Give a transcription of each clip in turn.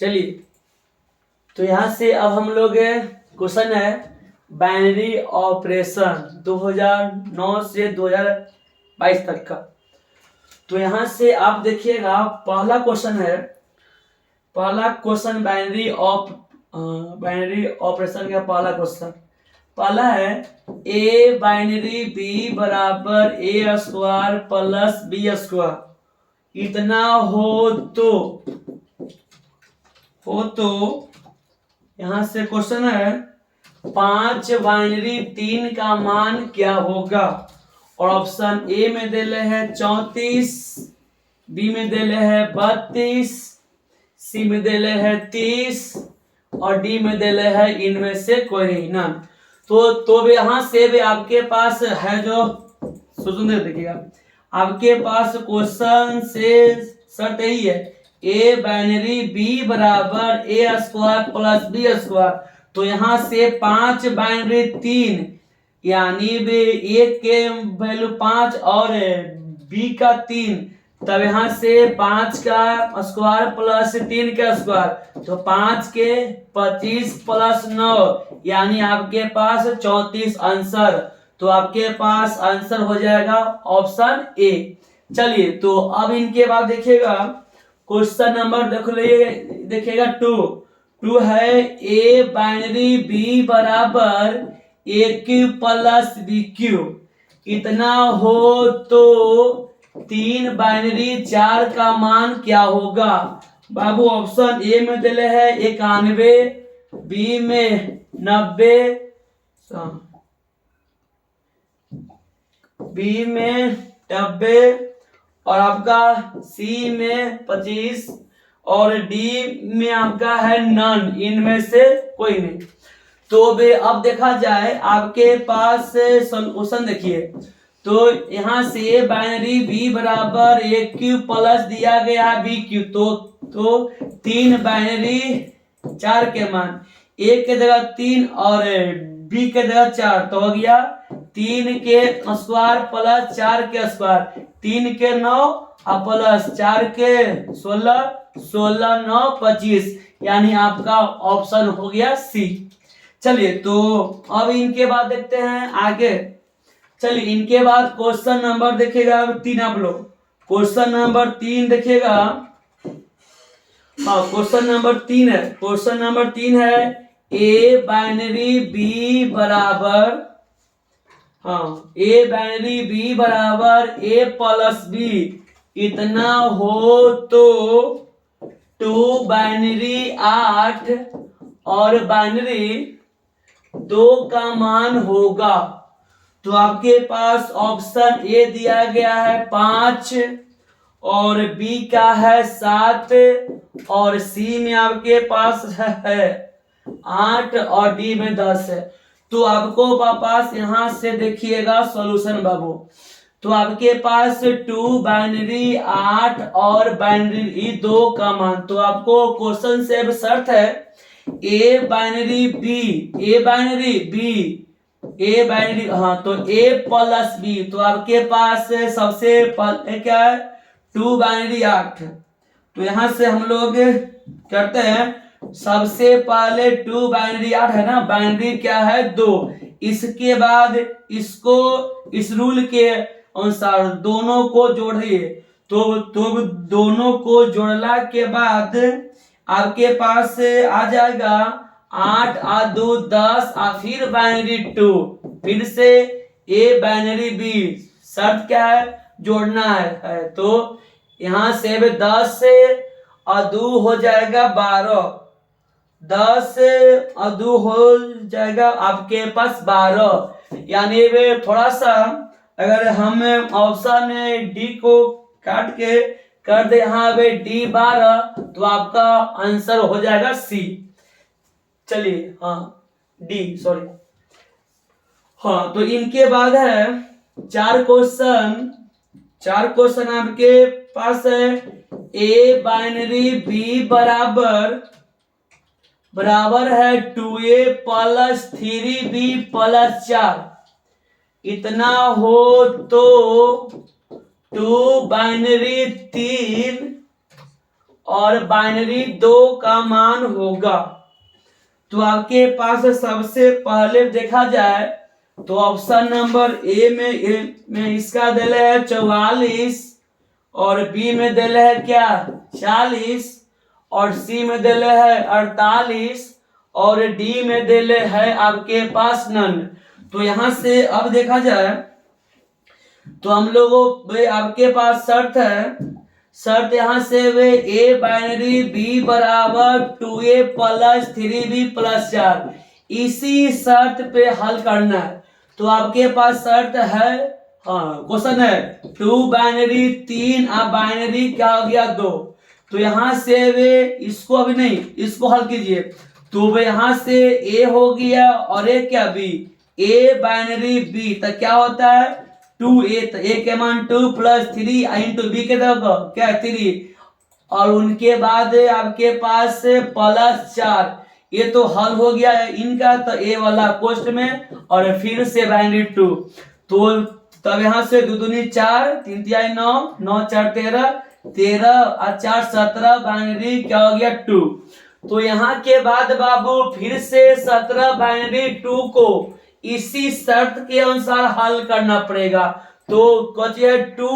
चलिए, तो यहाँ से अब हम लोग क्वेश्चन है बाइनरी ऑपरेशन 2009 से 2022 तक का। तो यहाँ से आप देखिएगा पहला क्वेश्चन बाइनरी ऑपरेशन का पहला है ए बाइनरी बी बराबर ए स्क्वायर प्लस बी स्क्वायर इतना हो तो यहाँ से क्वेश्चन है 5 बाइनरी 3 का मान क्या होगा। और ऑप्शन ए में दे रहे हैं 34, बी में दे रहे हैं 32, सी में दे रहे हैं 30 और डी में दे रहे हैं इनमें से कोई नहीं ना। तो भी यहाँ से भी आपके पास है जो सुनिए, देखिएगा आपके पास क्वेश्चन से शर्त यही है ए बाइनरी बी बराबर ए स्क्वायर प्लस बी स्क्वायर। तो यहाँ से 5 बाइनरी 3 यानी ए के वैल्यू 5 और बी का 3, तब यहाँ से 5 का स्क्वायर प्लस 3 का स्क्वायर तो 5 के 25 प्लस 9 यानी आपके पास 34 आंसर। तो आपके पास आंसर हो जाएगा ऑप्शन ए। चलिए, तो अब इनके बाद देखिएगा क्वेश्चन नंबर देखिएगा 2 है ए बाइनरी बी बराबर ए क्यू प्लस बी क्यू इतना हो तो 3 बाइनरी 4 का मान क्या होगा। बाबू ऑप्शन ए में दिले है 91, बी में 90, बी में 90 और आपका सी में 25 और डी में आपका है नन, इनमें से कोई नहीं। तो भी अब देखा जाए आपके पास सॉल्यूशन देखिए, तो यहाँ से बाइनरी बी बराबर ए क्यू प्लस दिया गया है बी क्यू, तो 3 बाइनरी 4 के मान ए के जगह 3 और बी के जगह 4 तो हो गया 3 के स्क्वायर प्लस 4 के स्क्वायर 3 के 9 और प्लस 4 के 16 16 9 25 यानी आपका ऑप्शन हो गया सी। चलिए, तो अब इनके बाद देखते हैं आगे। चलिए, इनके बाद क्वेश्चन नंबर देखिएगा 3 आप लोग। क्वेश्चन नंबर 3 देखिएगा। हाँ, क्वेश्चन नंबर 3 है ए बाइनरी बी बराबर ए प्लस बी इतना हो तो 2 बाइनरी 8 और बाइनरी 2 का मान होगा। तो आपके पास ऑप्शन ए दिया गया है 5 और बी का है 7 और सी में आपके पास है 8 और डी में 10 है। तो आपको पास यहाँ से देखिएगा सॉल्यूशन बाबू। तो आपके पास 2 बाइनरी 8 और बाइनरी 2 का मान, तो आपको क्वेश्चन से अब शर्त है ए बाइनरी बी हाँ, तो ए प्लस बी। तो आपके पास सबसे पहले क्या है 2 बाइनरी 8। तो यहाँ से हम लोग करते हैं सबसे पहले 2 बाइनरी 8 है ना, बाइनरी क्या है 2। इसके बाद इसको इस रूल के अनुसार दोनों को जोड़िए। तो दोनों को जोड़ला के बाद आपके पास आ जाएगा 8 और 2 10 और फिर बाइनरी 2 फिर से ए बाइनरी बी। शर्त क्या है जोड़ना है। तो यहाँ से 10 से और 2 हो जाएगा 12, 10 और 2 हो जाएगा आपके पास 12। यानी वे थोड़ा सा अगर हम ऑप्शन डी को काट के कर दे यहाँ पे डी 12 तो आपका आंसर हो जाएगा सी। चलिए, हाँ डी सॉरी। हाँ, तो इनके बाद है 4 क्वेश्चन आपके पास है ए बाइनरी बी बराबर है 2a प्लस 3b प्लस 4 इतना हो तो 2 बाइनरी 3 और बाइनरी 2 का मान होगा। तो आपके पास सबसे पहले देखा जाए तो ऑप्शन नंबर ए में इसका दिल है 44 और बी में दिल है क्या 40 और सी में दिल है 48 और डी में दिल है आपके पास नन। तो यहां से अब देखा जाए तो हम लोगों आपके पास शर्त यहां से वे ए बाइनरी बी बराबर 2a प्लस 3b प्लस 4 इसी शर्त पे हल करना है। तो आपके पास शर्त है, हाँ क्वेश्चन है 2 बाइनरी 3 अब बाइनरी क्या हो गया 2। तो यहां से वे इसको अभी नहीं इसको हल कीजिए। तो वे यहां से ए हो गया और ए क्या बी, ए बाइनरी बी तो क्या होता है 2a, तो a के मान 2 प्लस 3 इंटू बी के देगा क्या 3 और उनके बाद आपके पास प्लस 4। ये तो हल हो गया है इनका, तो ए वाला पोस्ट में और फिर से बाइनरी 2। तो तब यहाँ से 2 दूनी 4 3 तिहाई 9 9 4 13 13 और 4 17 बाइनरी क्या हो गया 2। तो यहाँ के बाद बाबू फिर से 17 बाइनरी 2 को इसी शर्त के अनुसार हल करना पड़ेगा। तो कचिए 2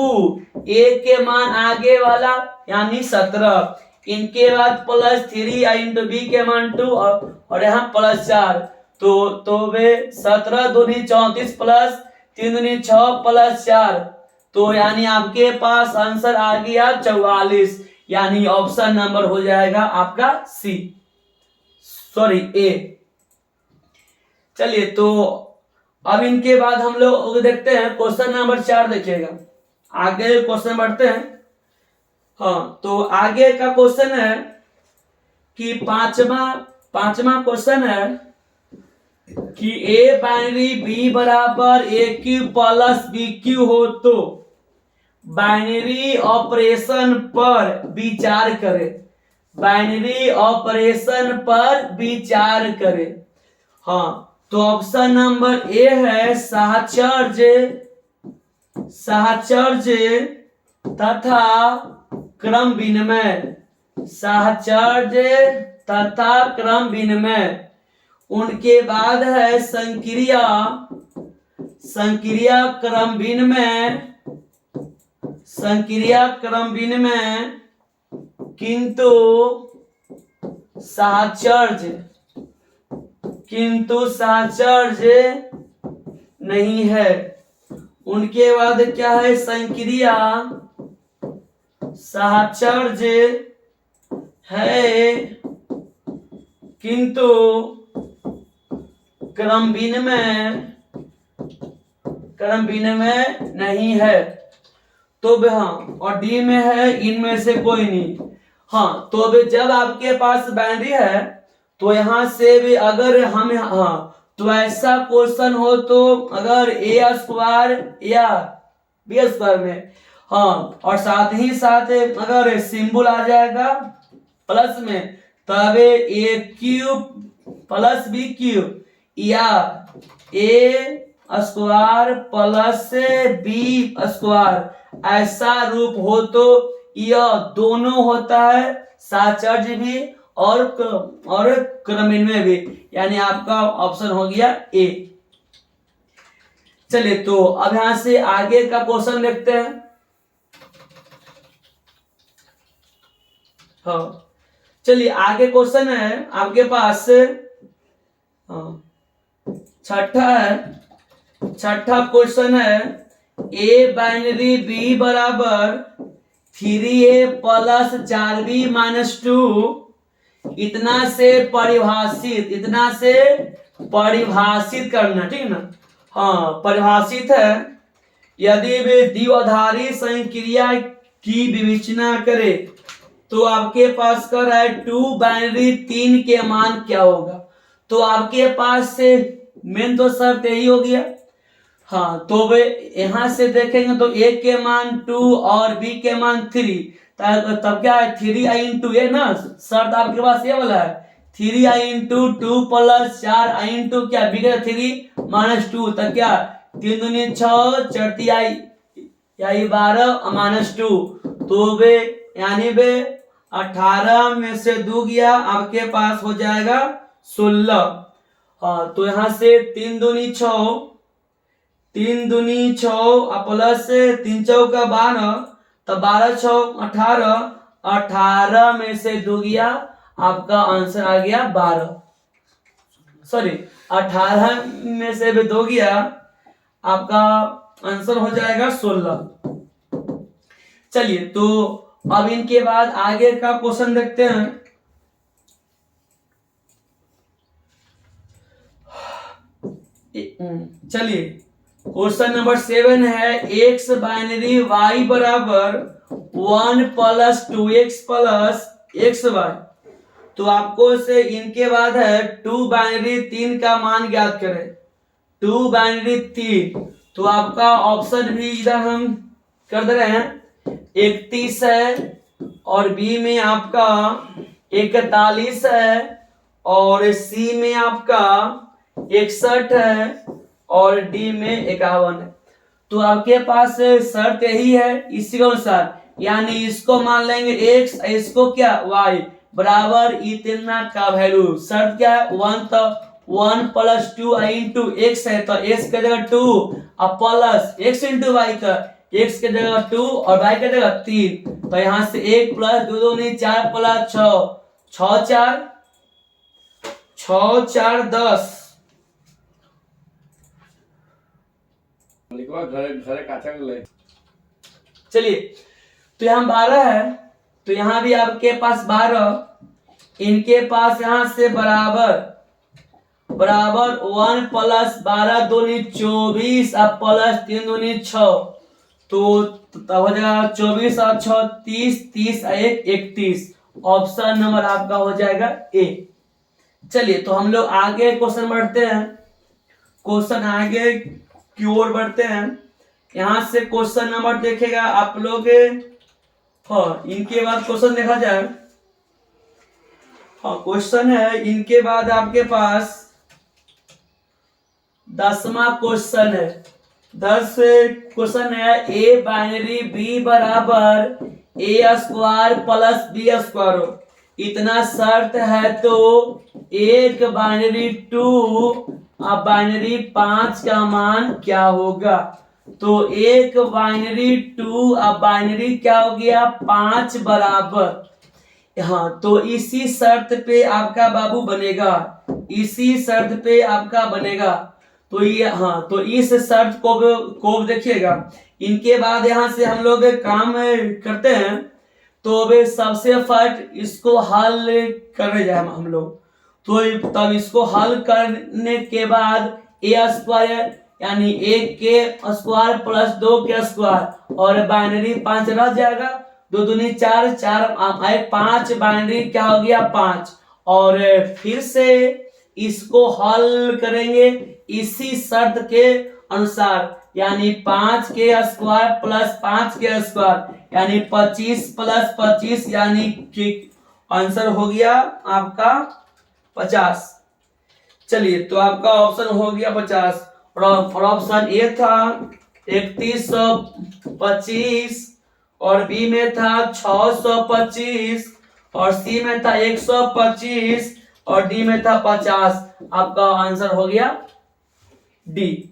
ए के मान आगे वाला यानी 17, इनके बाद प्लस 3 इंटू बी के मान 2 और यहाँ प्लस 4। तो वे 17 दूनी 34 प्लस 3 दूनी 6 प्लस 4। तो यानी आपके पास आंसर आ गया 44, यानी ऑप्शन नंबर हो जाएगा आपका सी, सॉरी ए। चलिए तो अब इनके बाद हम लोग देखते हैं क्वेश्चन नंबर 4 देखिएगा। आगे क्वेश्चन बढ़ते हैं। हाँ तो आगे का क्वेश्चन है कि पांचवा क्वेश्चन है कि ए बाइनरी बी बराबर ए क्यू प्लस बी क्यू हो तो बाइनरी ऑपरेशन पर विचार करें। बाइनरी ऑपरेशन पर विचार करें। हाँ तो ऑप्शन नंबर ए है साहचर्य तथा क्रम विनिमय, साहचर्य तथा क्रम विनिमय। उनके बाद है संक्रिया क्रम विनिमय किंतु साहचर्य नहीं है। उनके बाद क्या है संक्रिया साहचर्य है किंतु क्रम विनिमय नहीं है। तो हाँ और डी में है इनमें से कोई नहीं। हाँ तो जब आपके पास बाइनरी है तो यहां से भी अगर हम हाँ तो ऐसा क्वेश्चन हो तो अगर ए स्क्वायर या बी स्क्वायर में हाँ और साथ ही साथ अगर सिंबल आ जाएगा प्लस में तब ए क्यूब प्लस बी क्यूब या ए स्क्वायर प्लस बी स्क्वायर ऐसा रूप हो तो यह दोनों होता है साहचर्य भी और क्रम में भी, यानी आपका ऑप्शन हो गया ए। चलिए तो अब यहां से आगे का क्वेश्चन देखते हैं। हाँ चलिए आगे क्वेश्चन है आपके पास छठा क्वेश्चन है ए बाइनरी बी बराबर 3a प्लस 4b माइनस 2 इतना से परिभाषित करना, ठीक ना। हाँ परिभाषित है यदि वे द्विआधारी संक्रिया की विवेचना करे तो आपके पास कर है 2 बाइनरी 3 के मान क्या होगा। तो आपके पास से मेन तो शर्त यही हो गया। हाँ तो वे यहां से देखेंगे तो a के मान 2 और b के मान 3, तब क्या है 3i इंटू ए ना, शर्त आपके पास ये वाला है 3i into 2 plus 4i into क्या b का 3 माइनस 2, तब क्या 3 दूनी 6 4 तिहाई 12 माइनस 2। तो वे यानी वे 18 में से 2 गया, आपके पास हो जाएगा 16। हाँ, तो यहाँ से 3 दूनी 6, 3 दूनी 6 प्लस 3 चौका 12, तो 12 6 18, 18 में से 2 गया, आपका आंसर आ गया 12। सॉरी, 18 में से 2 गया, आपका आंसर हो जाएगा 16। चलिए, तो अब इनके बाद आगे का क्वेश्चन देखते हैं। चलिए, क्वेश्चन नंबर 7 है, एक्स बाइनरी वाई बराबर 1 plus 2x plus x Y. तो आपको से इनके बाद है 2 बाइनरी 3 का मान ज्ञात करें। 2 बाइनरी 3, तो आपका ऑप्शन भी इधर हम कर दे रहे हैं, 31 है, और बी में आपका 41 है, और सी में आपका 61 है, और डी में 51 है। तो आपके पास शर्त यही है इसी के अनुसार, यानी इसको मान लेंगे x, इसको क्या y, बराबर इतना का वैल्यू। शर्त क्या है, 1, तो 1 प्लस 2 इंटू x है, तो x के जगह 2 और प्लस x इंटू y का x के जगह 2 और y के जगह 3, तो यहाँ से 1 प्लस 2 2 4 प्लस 6, 6 4 10। चलिए, तो यहाँ 12 है, तो यहाँ भी आपके पास 12, इनके पास यहाँ से बराबर 1 प्लस 12 दूनी 24 और प्लस 3 दूनी 6, तो तब हो जाएगा 24 और 6 30, 30 और 1 31। ऑप्शन नंबर आपका हो जाएगा ए। चलिए, तो हम लोग आगे क्वेश्चन बढ़ते हैं, क्वेश्चन आगे की ओर बढ़ते हैं। यहाँ से क्वेश्चन नंबर देखेगा आप लोग, हाँ, इनके बाद क्वेश्चन देखा जाए। हाँ, क्वेश्चन है इनके बाद आपके पास 10वां क्वेश्चन है। 10 क्वेश्चन है, ए बाइनरी बी बराबर ए स्क्वायर प्लस बी स्क्वायर हो, इतना शर्त है, तो एक बाइनरी 2 और बाइनरी 5 का मान क्या होगा। तो एक बाइनरी 2 और बाइनरी क्या हो गया 5 बराबर। हाँ, तो इसी शर्त पे आपका बाबू बनेगा, इसी शर्त पे आपका बनेगा। तो ये, हाँ, तो इस शर्त को देखिएगा। इनके बाद यहाँ से हम लोग काम करते हैं, तो अब सबसे फर्स्ट इसको हल करने जाए हम लोग। तो तब इसको हल करने के बाद ए स्क्वायर यानी 1 के स्क्वायर प्लस 2 के स्क्वायर, और बाइनरी 5 रह जाएगा, 2 दूनी 4, 4 5, बाइनरी क्या हो गया 5, और फिर से इसको हल करेंगे इसी शर्त के अनुसार, यानी 5 के स्क्वायर प्लस 5 के स्क्वायर यानी 25 प्लस 25, यानी कि आंसर हो गया आपका 50। चलिए, तो आपका ऑप्शन हो गया 50, और ऑप्शन ए था 3125, और बी में था 625, और सी में था 125, और डी में था 50। आपका आंसर हो गया डी।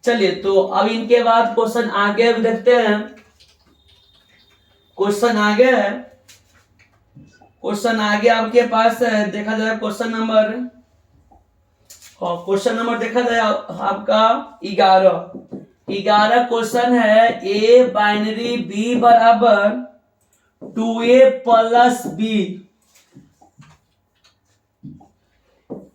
चलिए, तो अब इनके बाद क्वेश्चन आगे देखते हैं। क्वेश्चन आगे है, क्वेश्चन आगे आपके पास है, देखा जाए क्वेश्चन नंबर, क्वेश्चन नंबर देखा जाए आपका 11 क्वेश्चन है, ए बाइनरी बी बराबर 2a plus b,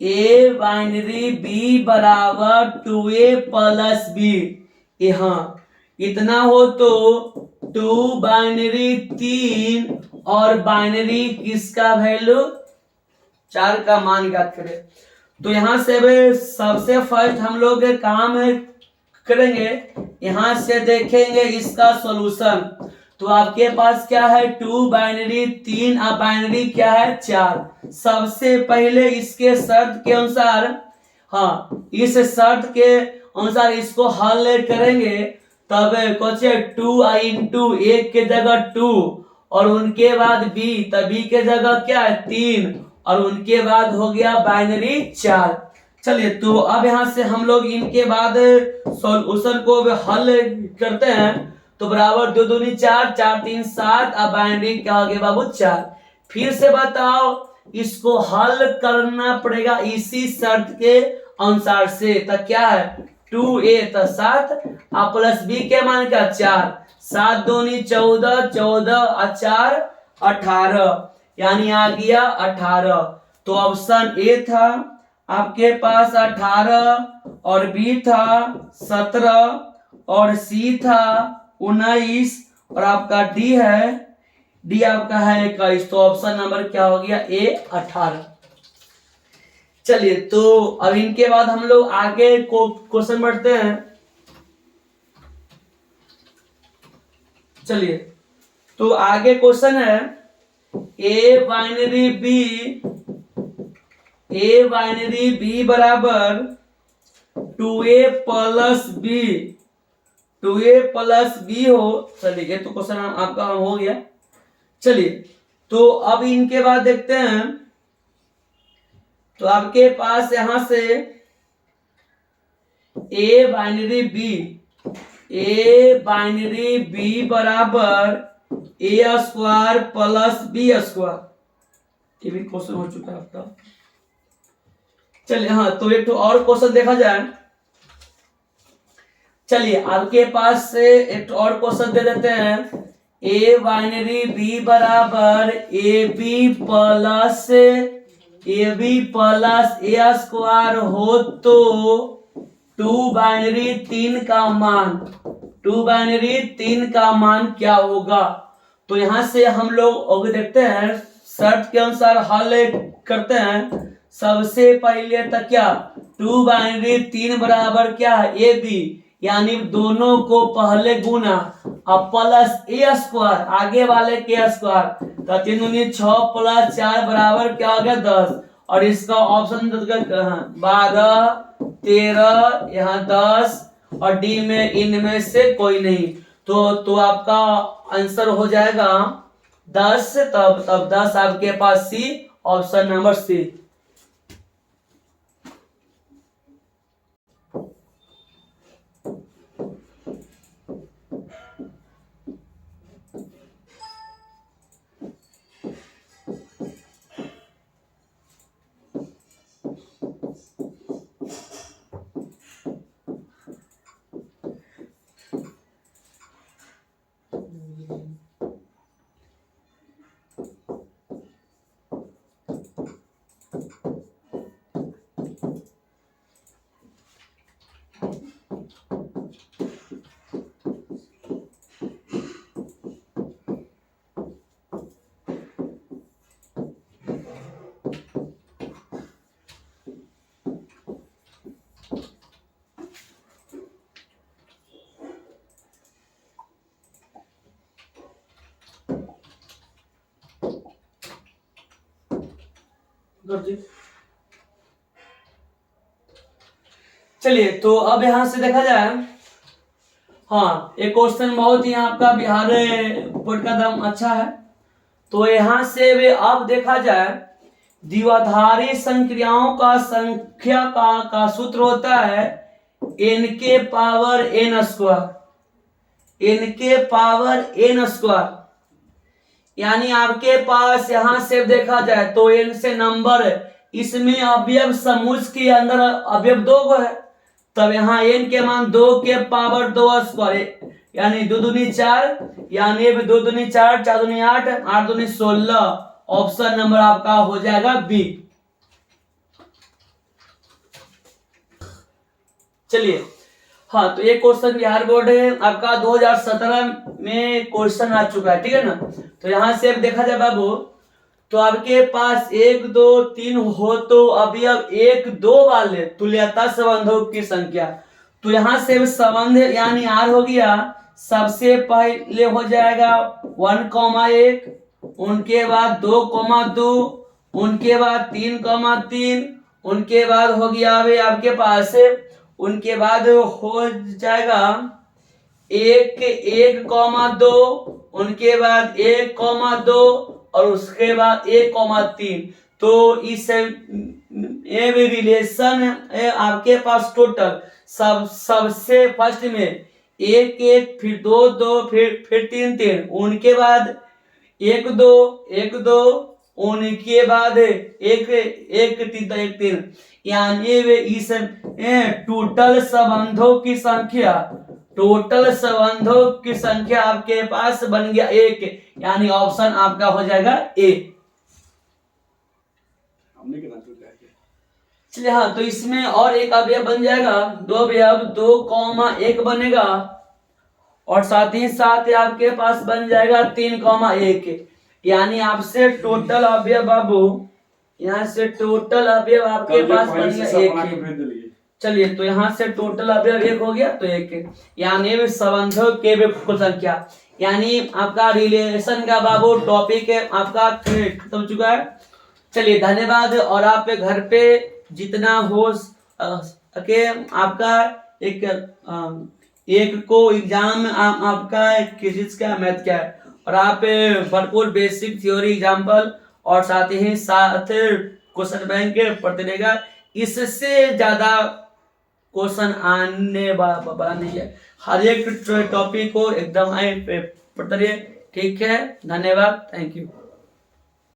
a binary b बराबर 2a प्लस बी। यहाँ इतना हो तो 2 बाइनरी 3 और बाइनरी किसका वैल्यू 4 का मान ज्ञात करें। तो यहाँ से सबसे फर्स्ट हम लोग काम करेंगे, यहाँ से देखेंगे इसका सॉल्यूशन। तो आपके पास क्या है 2 बाइनरी 3 और बाइनरी क्या है 4। सबसे पहले इसके शर्त के अनुसार, हाँ, इस शर्त के अनुसार इसको हल करेंगे, तब कुछ 2 इंटू 1 के जगह 2 और उनके बाद बी, तब बी के जगह क्या है 3 और उनके बाद हो गया बाइनरी 4। चलिए तो अब यहाँ से हम लोग इनके बाद सॉल्यूशन को हल करते हैं। तो बराबर 2 दूनी 4, 4 3 7, अब बाइनरी क्या हो गया बाबू 4। फिर से बताओ, इसको हल करना पड़ेगा इसी शर्त के अनुसार से। तो क्या है 2a तो 7 प्लस b के मान का 4, 7 दूनी 14, 14 और 4 18, यानी आ गया 18। तो ऑप्शन ए था आपके पास 18 और बी था 17 और सी था 19 और आपका डी है, डी आपका है 21। तो ऑप्शन नंबर क्या हो गया ए 18। चलिए तो अब इनके बाद हम लोग आगे क्वेश्चन बढ़ते हैं। चलिए तो आगे क्वेश्चन है ए बाइनरी बी बराबर 2a plus B, 2a plus B हो। चलिए तो क्वेश्चन आपका हो गया। चलिए तो अब इनके बाद देखते हैं। तो आपके पास यहां से ए बाइनरी बी बराबर ए स्क्वायर प्लस बी स्क्वायर, ये भी क्वेश्चन हो चुका है आपका। चलिए हाँ, तो एक तो और क्वेश्चन देखा जाए। चलिए आपके पास से एक और क्वेश्चन दे देते हैं। ए बाइनरी बी बराबर a b plus a square हो तो 2 बाइनरी 3 का मान क्या होगा। तो यहां से हम लोग देखते हैं, शर्त के अनुसार हल करते हैं। सबसे पहले तक क्या 2 बाइनरी 3 बराबर क्या है ए बी, यानी दोनों को पहले गुना अब प्लस ए स्क्वायर आगे वाले के स्क्वायर, तो 3 दूनी 6 प्लस 4 बराबर क्या हो गया 10। और इसका ऑप्शन 12 13 यहाँ 10 और डी में इनमें से कोई नहीं। तो आपका आंसर हो जाएगा 10। तब 10 आपके पास सी, ऑप्शन नंबर सी। चलिए तो अब यहां से देखा जाए। हाँ, एक क्वेश्चन बहुत ही आपका बिहार बोर्ड का दम अच्छा है। तो यहां से भी अब देखा जाए, द्विआधारी संक्रियाओं का संख्या का सूत्र होता है n के पावर n स्क्वायर, यानी आपके पास यहां से देखा जाए तो n से नंबर, इसमें अवयव समुच्चय के अंदर अवयव 2 को है, तब यहाँ n के मान 2 के पावर 2 स्क्वायर, यानी 2 दूनी 4, यानी 2 दूनी 4, 4 दूनी 8, 8 दूनी 16। ऑप्शन नंबर आपका हो जाएगा बी। चलिए हाँ, तो ये क्वेश्चन बिहार बोर्ड है आपका 2017 में क्वेश्चन आ चुका है, ठीक है ना। तो यहां से अब देखा जाए बाबू, तो आपके पास 1 2 3 हो तो अभी अब 1 2 वाले तुल्यता संबंधों की संख्या। तो यहां से संबंध यानी आर हो गया। सबसे पहले हो जाएगा 1,1, उनके बाद 2,2, उनके बाद 3,3, उनके बाद हो गया अभी आपके पास, उनके बाद हो जाएगा 1,1,2 उनके बाद 1,2 और उसके बाद 1,3। तो इस रिलेशन आपके पास टोटल सबसे फर्स्ट में 1,1 फिर 2,2 फिर 3,3 उनके बाद 1,2 1,2 उनके बाद 1,3 यानी वे इस टोटल संबंधों की संख्या आपके पास बन गया 1, यानी ऑप्शन आपका हो जाएगा ए। चलिए हाँ, तो इसमें और एक अवयव बन जाएगा, 2 अवयव 2,1 बनेगा और साथ ही साथ आपके पास बन जाएगा 3,1, यानी आपसे टोटल अवयव बाबू यहाँ से टोटल अवयव आपके पास बन गया 1। चलिए, तो यहाँ से टोटल अवयव 1 हो गया तो 1, यानी संबंधों के कुल संख्या, यानी आपका रिलेशन का बाबू टॉपिक है आपका खत्म हो चुका है। चलिए धन्यवाद, और आप घर पे जितना हो सके आपका एक को एग्जाम आपका किस का मैथ का है, और आप भरपूर बेसिक थ्योरी एग्जाम्पल और साथ ही साथ क्वेश्चन बैंक पढ़ते रहेगा। इससे ज्यादा क्वेश्चन आने वाला नहीं है, हर एक टॉपिक को एकदम पढ़ते रहिए। ठीक है, धन्यवाद, थैंक यू।